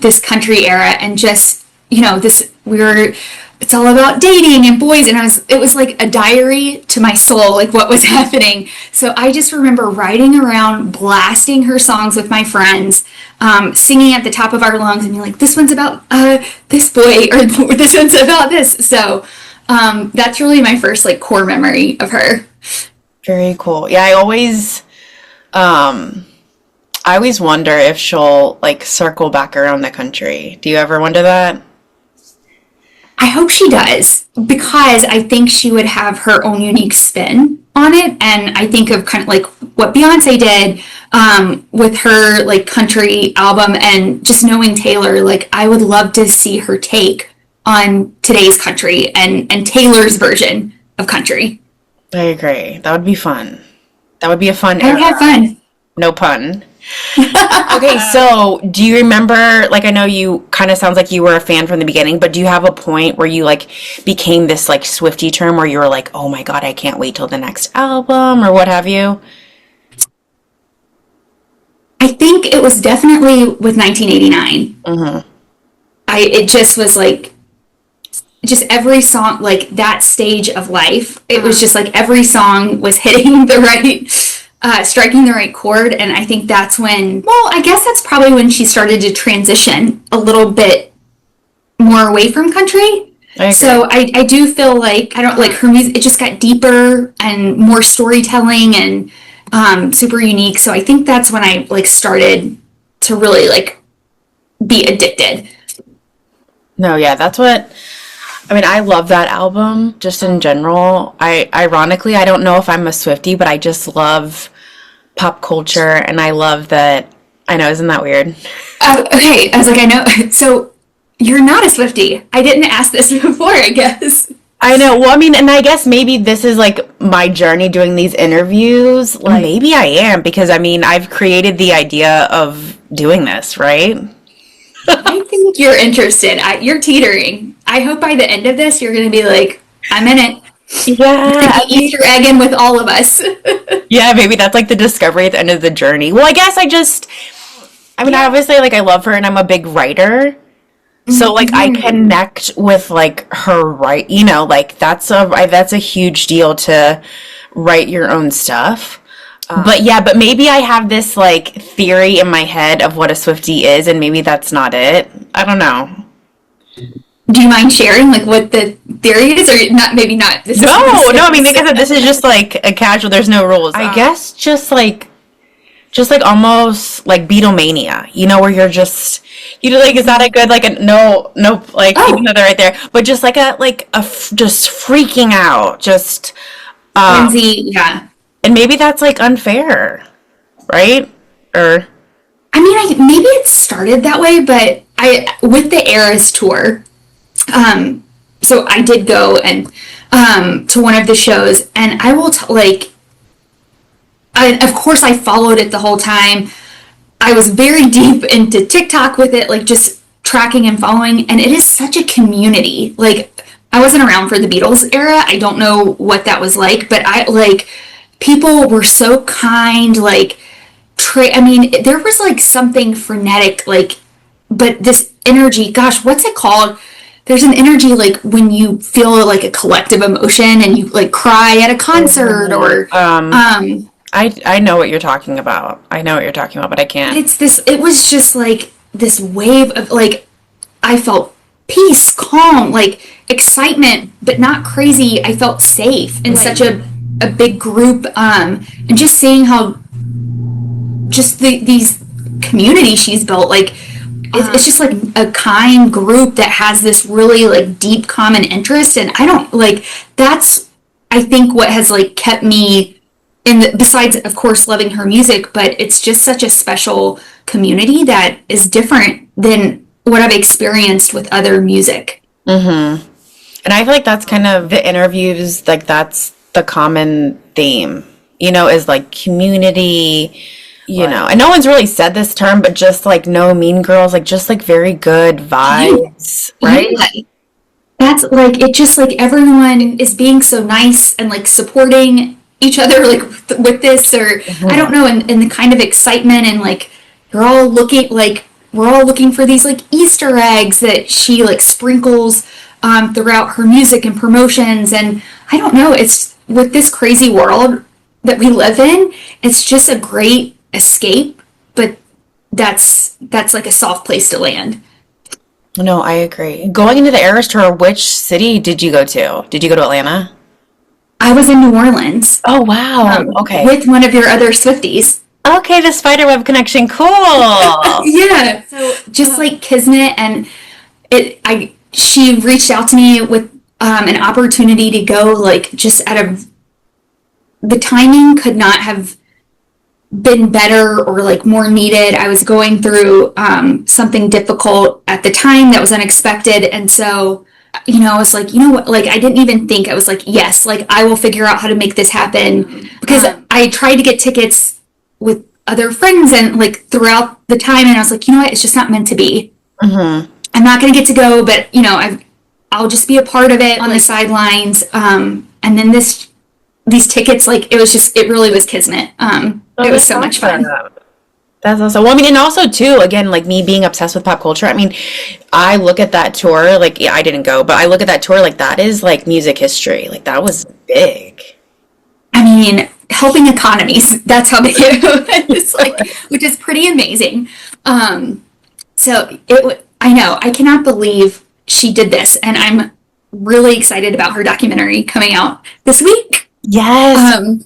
this country era, and just, you know, it's all about dating and boys, and it was like a diary to my soul, like what was happening. So I just remember riding around blasting her songs with my friends, singing at the top of our lungs and being like, this one's about this boy, or this one's about this. So that's really my first like core memory of her. Very cool. Yeah, I always wonder if she'll like circle back around the country. Do you ever wonder that? I hope she does, because I think she would have her own unique spin on it. And I think of kind of like what Beyonce did with her like country album, and just knowing Taylor, like I would love to see her take on today's country and Taylor's version of country. I agree. That would be fun. That would be a fun I would have fun. No pun. Okay, so do you remember, like I know you kind of sounds like you were a fan from the beginning, but do you have a point where you like became this like Swiftie term where you were like, oh my God, I can't wait till the next album or what have you? I think it was definitely with 1989. It just was like, just every song, like that stage of life, it was just like every song was hitting the right, striking the right chord. And I think that's when, well, I guess that's probably when she started to transition a little bit more away from country. So I do feel like, I don't like her music, it just got deeper and more storytelling and super unique. So I think that's when I like started to really like be addicted. No, yeah, that's what, I mean, I love that album just in general. Ironically, I don't know if I'm a Swiftie, but I just love pop culture, and I love that, I know, isn't that weird? Okay, I was like, I know, so you're not a Swiftie. I didn't ask this before, I guess. I know, well, I mean, and I guess maybe this is like my journey doing these interviews. Like, maybe I am, because I mean, I've created the idea of doing this, right? I think you're interested. You're teetering. I hope by the end of this, you're going to be like, I'm in it. Yeah. Easter egg in with all of us. Yeah, maybe that's like the discovery at the end of the journey. Well, I guess I mean, obviously, like, I love her and I'm a big writer. So, like, I connect with, like, her you know, like, that's a huge deal to write your own stuff. But maybe I have this, like, theory in my head of what a Swiftie is, and maybe that's not it. I don't know. Do you mind sharing, like, what the theory is, or not? Maybe not. No, I mean, like I said, this is just, like, a casual, there's no rules. I guess just, like, almost, like, Beatlemania, you know, where you're just, you know, like, is that a good, like, no, like, even though they're right there, but just, like, just freaking out, just, Lindsay, yeah. And maybe that's, like, unfair, right? Or... I mean, maybe it started that way, but with the Eras tour, so I did go and to one of the shows, and I will of course I followed it the whole time. I was very deep into TikTok with it, like just tracking and following, and it is such a community. Like, I wasn't around for the Beatles era. I don't know what that was like, but people were so kind, like, I mean, there was, like, something frenetic, like, but this energy, gosh, what's it called? There's an energy, like, when you feel, like, a collective emotion and you, like, cry at a concert or... I know what you're talking about. But I can't. It was just, like, this wave of, like, I felt peace, calm, like, excitement, but not crazy. I felt safe in such a big group, and just seeing how just these communities she's built, like, it's just like a kind group that has this really, like, deep common interest, and I don't, like, that's, I think, what has, like, kept me besides, of course, loving her music, but it's just such a special community that is different than what I've experienced with other music. Mm-hmm. And I feel like that's kind of the interviews, like, that's the common theme, you know, is, like, community, you know, and no one's really said this term, but just like no mean girls, like just like very good vibes, right? Yeah. That's like, it just like everyone is being so nice and like supporting each other, like with this, or I don't know, and the kind of excitement, and like we're all looking for these like Easter eggs that she like sprinkles throughout her music and promotions. And I don't know, it's with this crazy world that we live in, it's just a great escape, but that's like a soft place to land. No, I agree. Going into the Eras Tour, which city did you go to? Did you go to Atlanta? I was in New Orleans. Oh, wow. Okay. With one of your other Swifties. Okay, the spiderweb connection. Cool. Yeah. So just like Kismet, and she reached out to me with an opportunity to go, like, just out of the timing could not have been better or like more needed. I was going through something difficult at the time that was unexpected, and so I was like, you know what, like I didn't even think. I was like, yes, like I will figure out how to make this happen, because I tried to get tickets with other friends and like throughout the time, and I was like, you know what, it's just not meant to be. I'm not gonna get to go, but I'll just be a part of it on the sidelines. And then these tickets, like it really was kismet. It was so much fun. That's awesome. Well, I mean, and also too, again, like me being obsessed with pop culture. I mean, I look at that tour, like, yeah, I didn't go, but I look at that tour like that is like music history. Like that was big. I mean, helping economies, that's how big it was, like, which is pretty amazing. So I know, I cannot believe she did this, and I'm really excited about her documentary coming out this week. Yes.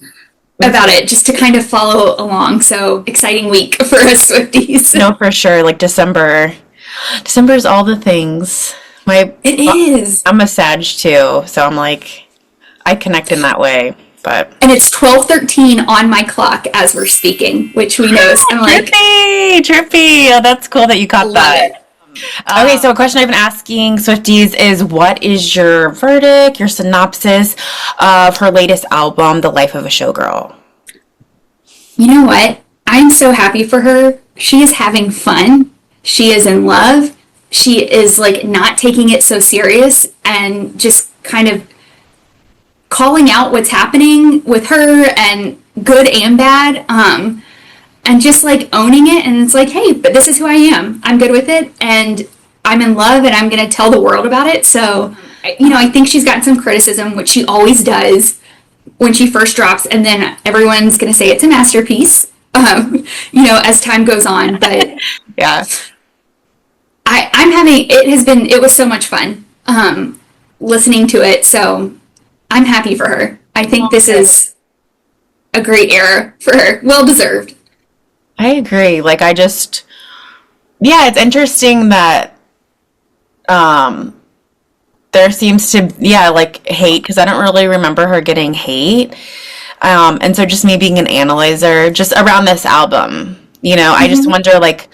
About it, just to kind of follow along. So exciting week for us Swifties. No, for sure. Like December is all the things. It is. I'm a Sag too, so I'm like, I connect in that way. But and it's 12:13 on my clock as we're speaking, which we know. So I'm like, trippy. Oh, that's cool that you caught that. It. Okay, so a question I've been asking Swifties is, what is your verdict, your synopsis of her latest album, The Life of a Showgirl? You know what? I'm so happy for her. She is having fun. She is in love. She is like not taking it so serious and just kind of calling out what's happening with her, and good and bad. And just like owning it, and it's like, hey, but this is who I am. I'm good with it, and I'm in love, and I'm going to tell the world about it. So, I think she's gotten some criticism, which she always does when she first drops, and then everyone's going to say it's a masterpiece, as time goes on. But yeah, it was so much fun listening to it. So I'm happy for her. I think this is a great era for her. Well deserved. I agree. Like, it's interesting that there seems to, like hate, because I don't really remember her getting hate. And so just me being an analyzer just around this album, I just wonder, like,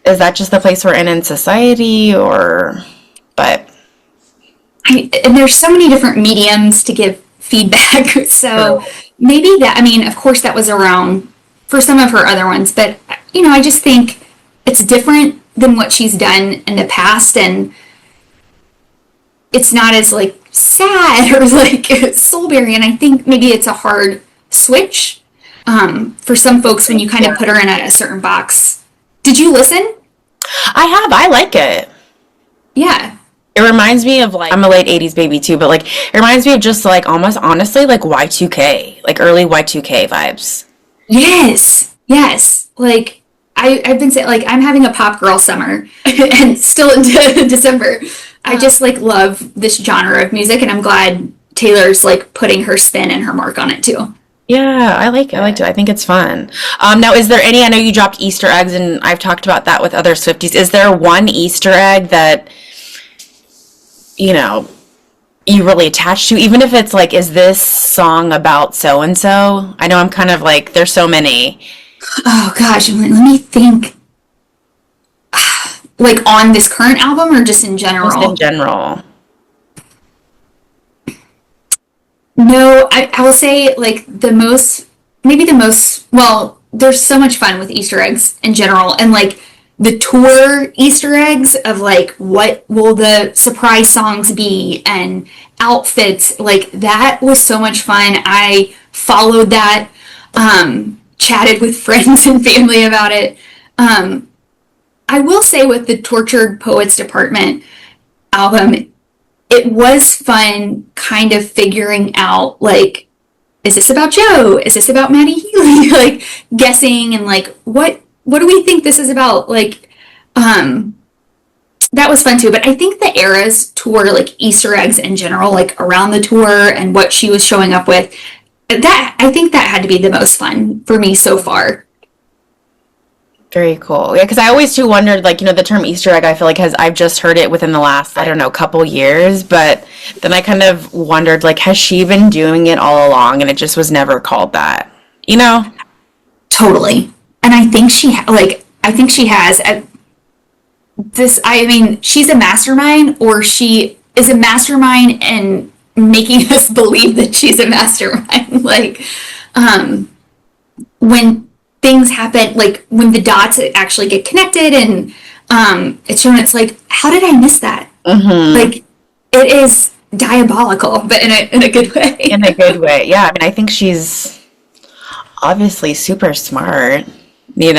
is that just the place we're in society, but. And there's so many different mediums to give feedback. So maybe of course that was around for some of her other ones, but I just think it's different than what she's done in the past, and it's not as like sad or like soul-bearing, and I think maybe it's a hard switch for some folks when you kind of put her in a certain box. Did you listen? I like it. Yeah. It reminds me of, like, I'm a late 80s baby too, but like it reminds me of just like almost honestly like Y2K, like early Y2K vibes. Yes. Like I've been saying, like, I'm having a pop girl summer and still into December. I just like love this genre of music, and I'm glad Taylor's like putting her spin and her mark on it too. Yeah, I liked it. I think it's fun. Now, is there any, I know you dropped Easter eggs, and I've talked about that with other Swifties. Is there one Easter egg that, you really attach to, even if it's like, is this song about so-and-so? I know I'm kind of like, there's so many. Oh gosh, let me think. Like on this current album or just in general? Just in general. No, I will say like the most, well, there's so much fun with Easter eggs in general, and like the tour Easter eggs of like what will the surprise songs be and outfits, like that was so much fun. I followed that, chatted with friends and family about it. I will say with the Tortured Poets Department album, it was fun kind of figuring out, like, is this about Joe? Is this about Maddie Healy? Like, guessing and, like, what do we think this is about? Like, that was fun too. But I think the Eras tour, like, Easter eggs in general, like, around the tour and what she was showing up with, I think that had to be the most fun for me so far. Very cool. Yeah, because I always too wondered, like, the term Easter egg, I feel like I've just heard it within the last, I don't know, couple years, but then I kind of wondered, like, has she been doing it all along and it just was never called that, Totally. And I think she has she's a mastermind, or she is a mastermind and making us believe that she's a mastermind. Like, when things happen, like when the dots actually get connected and it's shown, it's like, how did I miss that? Mm-hmm. Like, it is diabolical, but in a good way. In a good way, yeah. I mean, I think she's obviously super smart. You'd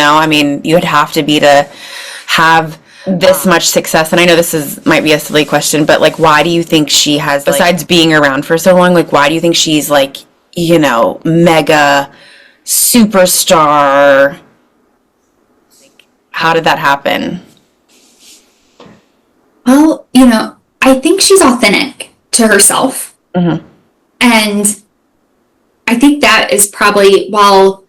have to be to have this much success. And I know might be a silly question, but like, why do you think she has, besides being around for so long, like, why do you think she's like, mega superstar? Like, how did that happen? Well, I think she's authentic to herself. Mm-hmm. And I think that is probably, while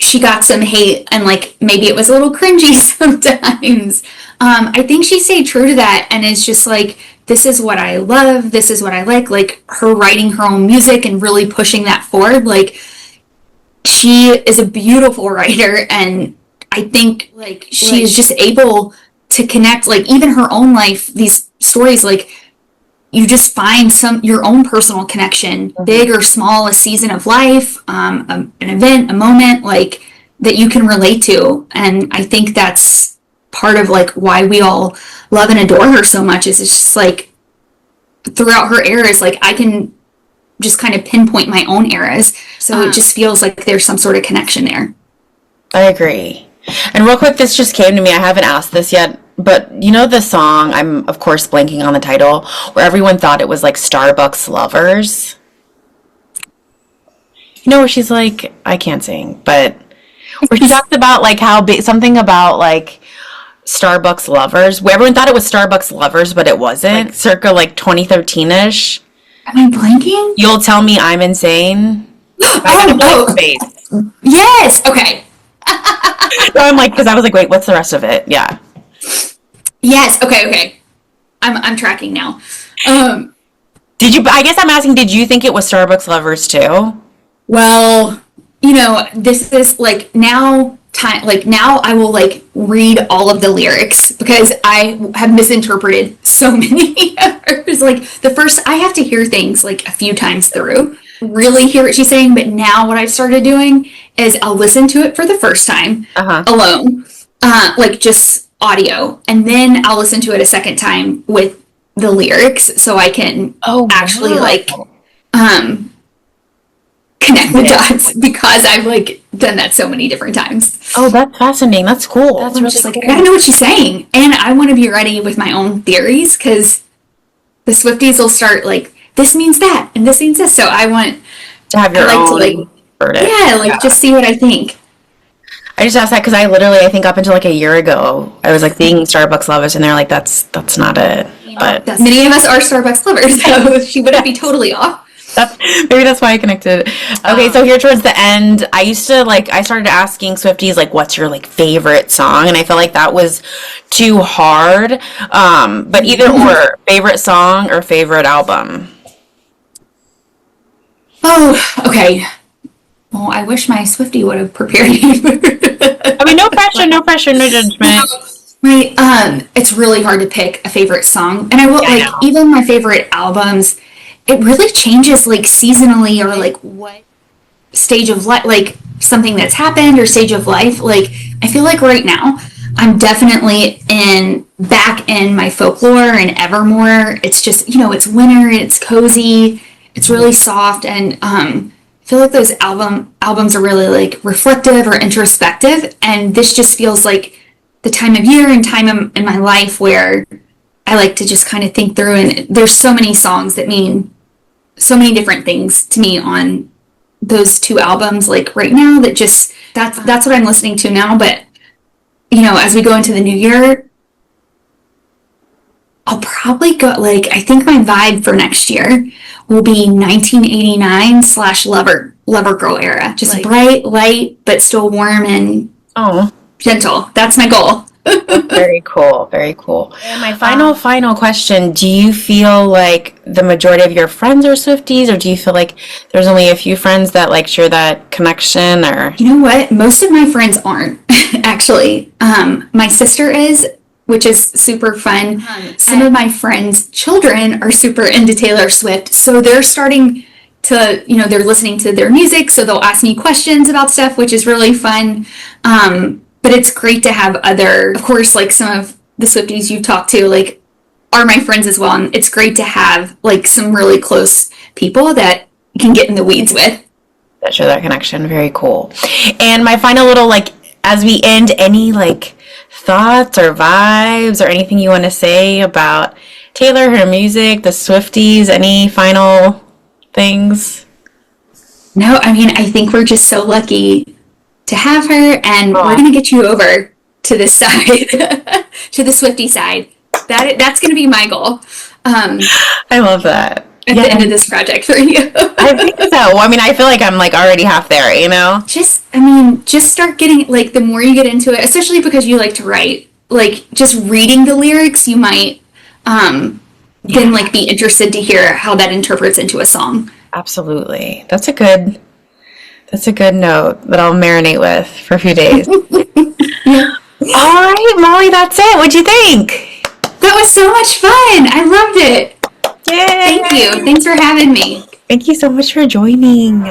she got some hate and like maybe it was a little cringy sometimes, I think she stayed true to that and is just like, this is what I love, this is what I like her writing her own music and really pushing that forward. Like, she is a beautiful writer, and I think like she is just able to connect, like, even her own life, these stories, like, you just find your own personal connection, mm-hmm. big or small, a season of life, an event, a moment, like, that you can relate to. And I think that's part of like why we all love and adore her so much, is it's just like throughout her eras, like, I can just kind of pinpoint my own eras. So it just feels like there's some sort of connection there. I agree. And real quick, this just came to me. I haven't asked this yet, but the song, I'm of course blanking on the title, where everyone thought it was like Starbucks Lovers. Where she's like, I can't sing, but where she talked about like how big, something about like Starbucks Lovers, where everyone thought it was Starbucks Lovers, but it wasn't. Like, circa like 2013-ish. Am I blanking? You'll Tell Me I'm Insane. Oh, yes. Okay. So I'm like, because I was like, wait, what's the rest of it? Yeah. Yes. Okay. I'm tracking now. Did you? I guess I'm asking. Did you think it was Starbucks Lovers too? Well, this is like now. Now I will like read all of the lyrics because I have misinterpreted so many. It's like the first, I have to hear things like a few times through, really hear what she's saying. But now what I've started doing is I'll listen to it for the first time alone, like just audio, and then I'll listen to it a second time with the lyrics so I can actually like connect the dots, because I've like done that so many different times. Oh, that's fascinating. That's cool. That's really just like, cool. I gotta know what she's saying, and I want to be ready with my own theories, because the Swifties will start like, this means that and this means this, so I want to have your own verdict. Just see what I think. I just asked that because I think up until like a year ago, I was like seeing Starbucks Lovers, and they're like, that's not it. But many of us are Starbucks lovers, so she wouldn't be totally off. Maybe that's why I connected. Okay, so here towards the end, I started asking Swifties like, what's your like favorite song? And I felt like that was too hard. But either or, favorite song or favorite album. Oh, okay. Well, I wish my Swiftie would have prepared me. I mean, no pressure, no judgment. Right. It's really hard to pick a favorite song, and I will even my favorite albums. It really changes like seasonally, or like what stage of life. Like something that's happened or stage of life. Like, I feel like right now I'm definitely back in my folklore and Evermore. It's just, it's winter, it's cozy, it's really soft, and I feel like those albums are really like reflective or introspective, and this just feels like the time of year and time in my life where I like to just kind of think through, and there's so many songs that mean so many different things to me on those two albums, like right now, that just that's what I'm listening to now. But as we go into the new year, I'll probably go, like, I think my vibe for next year will be 1989 / lover girl era, just like bright, light, but still warm and gentle. That's my goal. Very cool. Very cool. And my final question, do you feel like the majority of your friends are Swifties, or do you feel like there's only a few friends that like share that connection? Or you know what? Most of my friends aren't, actually. My sister is, which is super fun. Some of my friends' children are super into Taylor Swift, so they're starting to, they're listening to their music, so they'll ask me questions about stuff, which is really fun. But it's great to have of course, like some of the Swifties you've talked to, like, are my friends as well. And it's great to have like some really close people that you can get in the weeds with. That show that connection. Very cool. And my final little, like, as we end, any like thoughts or vibes or anything you want to say about Taylor, her music, the Swifties, any final things? No, I mean, I think we're just so lucky to have her, and we're going to get you over to this side, to the Swiftie side. That's going to be my goal. I love that. At the end of this project for you. I think so. Well, I mean, I feel like I'm like already half there, Just start getting, like, the more you get into it, especially because you like to write, like, just reading the lyrics, you might then like be interested to hear how that interprets into a song. Absolutely. That's a good note that I'll marinate with for a few days. All right, Molly, that's it. What'd you think? That was so much fun. I loved it. Yay. Thank you. Thanks for having me. Thank you so much for joining.